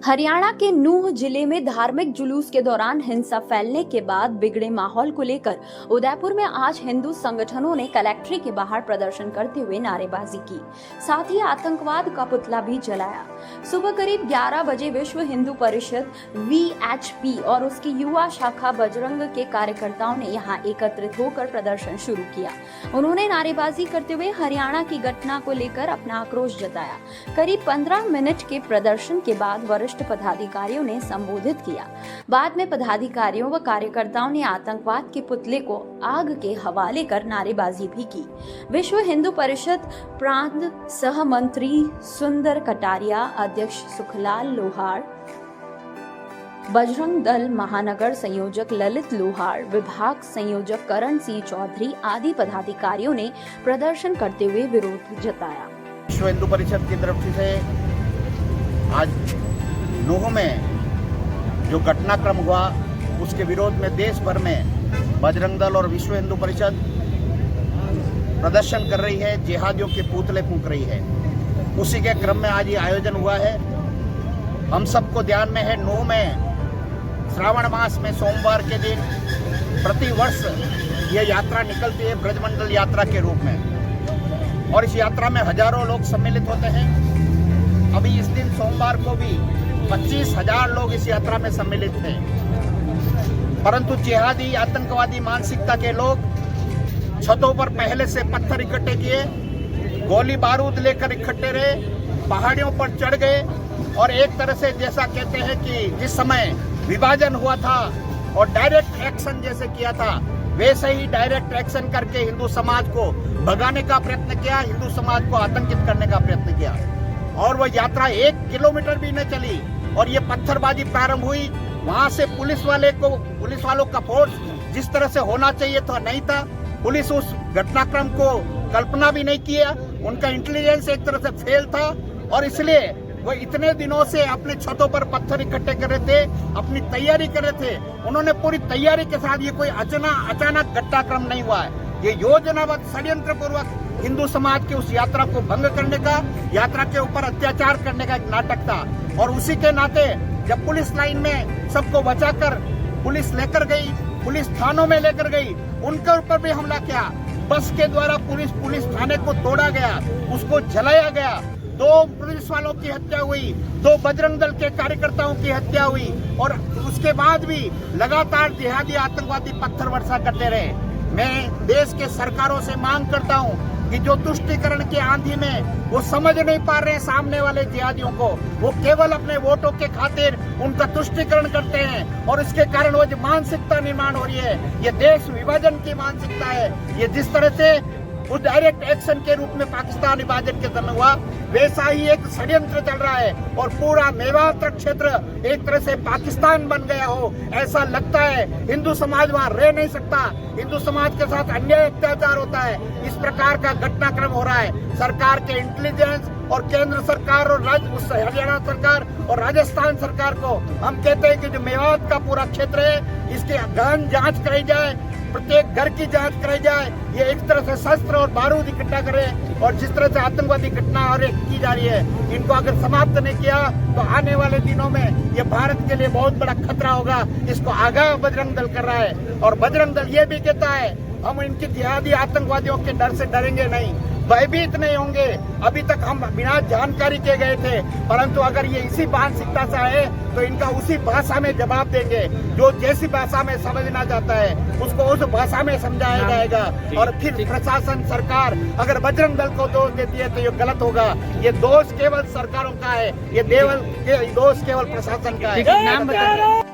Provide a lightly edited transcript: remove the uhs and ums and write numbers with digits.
हरियाणा के नूंह जिले में धार्मिक जुलूस के दौरान हिंसा फैलने के बाद बिगड़े माहौल को लेकर उदयपुर में आज हिंदू संगठनों ने कलेक्ट्रेट के बाहर प्रदर्शन करते हुए नारेबाजी की। साथ ही आतंकवाद का पुतला भी जलाया। सुबह करीब 11 बजे विश्व हिंदू परिषद VHP और उसकी युवा शाखा बजरंग के कार्यकर्ताओं ने यहां एकत्रित होकर प्रदर्शन शुरू किया। उन्होंने नारेबाजी करते हुए हरियाणा की घटना को लेकर अपना आक्रोश जताया। करीब 15 मिनट के प्रदर्शन के बाद वरिष्ठ पदाधिकारियों ने संबोधित किया। बाद में पदाधिकारियों व कार्यकर्ताओं ने आतंकवाद के पुतले को आग के हवाले कर नारेबाजी भी की। विश्व हिंदू परिषद प्रांत सह मंत्री सुंदर कटारिया, अध्यक्ष सुखलाल लोहार, बजरंग दल महानगर संयोजक ललित लोहार, विभाग संयोजक करण सिंह चौधरी आदि पदाधिकारियों ने प्रदर्शन करते हुए विरोध जताया। विश्व हिंदू परिषद की तरफ से आज नूंह में जो घटनाक्रम हुआ उसके विरोध में देश भर में बजरंग दल और विश्व हिंदू परिषद प्रदर्शन कर रही है, जिहादियों के पुतले फूंक रही है। उसी के क्रम में आज ये आयोजन हुआ है। हम सबको ध्यान में है, नूंह में श्रावण मास में सोमवार के दिन प्रतिवर्ष ये यात्रा निकलती है ब्रजमंडल यात्रा के रूप में, और इस यात्रा में हजारों लोग सम्मिलित होते हैं। अभी इस दिन सोमवार को भी 25,000 लोग इस यात्रा में सम्मिलित थे, परंतु जिहादी आतंकवादी मानसिकता के लोग छतों पर पहले से पत्थर इकट्ठे किए, गोली बारूद लेकर इकट्ठे रहे, पहाड़ियों पर चढ़ गए और एक तरह से जैसा कहते हैं कि जिस समय विभाजन हुआ था और डायरेक्ट एक्शन जैसे किया था, वैसे ही डायरेक्ट एक्शन करके हिंदू समाज को भगाने का प्रयत्न किया, हिंदू समाज को आतंकित करने का प्रयत्न किया। और वह यात्रा 1 किलोमीटर भी न चली और ये पत्थरबाजी प्रारंभ हुई। वहां से पुलिस वालों का फोर्स जिस तरह से होना चाहिए था नहीं था। पुलिस उस घटनाक्रम को कल्पना भी नहीं किया, उनका इंटेलिजेंस एक तरह से फेल था और इसलिए वो इतने दिनों से अपने छतों पर पत्थर इकट्ठे कर रहे थे, अपनी तैयारी कर रहे थे। उन्होंने पूरी तैयारी के साथ, ये कोई अचानक घटनाक्रम नहीं हुआ है, ये योजनाबद्ध षड्यंत्र पूर्वक हिंदू समाज की उस यात्रा को भंग करने का, यात्रा के ऊपर अत्याचार करने का एक नाटक था। और उसी के नाते जब पुलिस लाइन में सबको बचाकर पुलिस लेकर गई, पुलिस थानों में लेकर गई, उनके ऊपर भी हमला किया। बस के द्वारा पुलिस थाने को तोड़ा गया, उसको जलाया गया। 2 पुलिस वालों की हत्या हुई, 2 बजरंग दल के कार्यकर्ताओं की हत्या हुई और उसके बाद भी लगातार जिहादी आतंकवादी पत्थर वर्षा करते रहे। मैं देश के सरकारों से मांग करता हूं कि जो तुष्टीकरण की आंधी में वो समझ नहीं पा रहे हैं सामने वाले जिहादियों को, वो केवल अपने वोटों के खातिर उनका तुष्टीकरण करते हैं और इसके कारण वो जो मानसिकता निर्माण हो रही है, ये देश विभाजन की मानसिकता है। ये जिस तरह से उस डायरेक्ट एक्शन के रूप में पाकिस्तान विभाजन के समय हुआ, वैसा ही एक षड्यंत्र चल रहा है और पूरा मेवात क्षेत्र एक तरह से पाकिस्तान बन गया हो ऐसा लगता है। हिंदू समाज वहां रह नहीं सकता, हिंदू समाज के साथ अन्याय अत्याचार होता है। इस प्रकार का घटनाक्रम हो रहा है। सरकार के इंटेलिजेंस और केंद्र सरकार और हरियाणा सरकार और राजस्थान सरकार को हम कहते हैं कि जो मेवात का पूरा क्षेत्र है, इसकी गहन जांच कराई जाए, प्रत्येक घर की जांच कराई जाए। ये एक तरह से शस्त्र और बारूद इकट्ठा करें और जिस तरह से आतंकवादी घटना की जा रही है, इनको अगर समाप्त नहीं किया तो आने वाले दिनों में ये भारत के लिए बहुत बड़ा खतरा होगा। इसको आगाह बजरंग दल कर रहा है और बजरंग दल ये भी कहता है हम इनकी जिहादी आतंकवादियों के डर से डरेंगे नहीं, भयभीत नहीं होंगे। अभी तक हम बिना जानकारी के गए थे, परंतु अगर ये इसी मानसिकता से आए तो इनका उसी भाषा में जवाब देंगे। जो जैसी भाषा में समझना चाहता है उसको उस भाषा में समझाया जाएगा। और फिर प्रशासन, सरकार अगर बजरंग दल को दोष देती है तो ये गलत होगा। ये दोष केवल सरकारों का है, ये दोष केवल प्रशासन का है।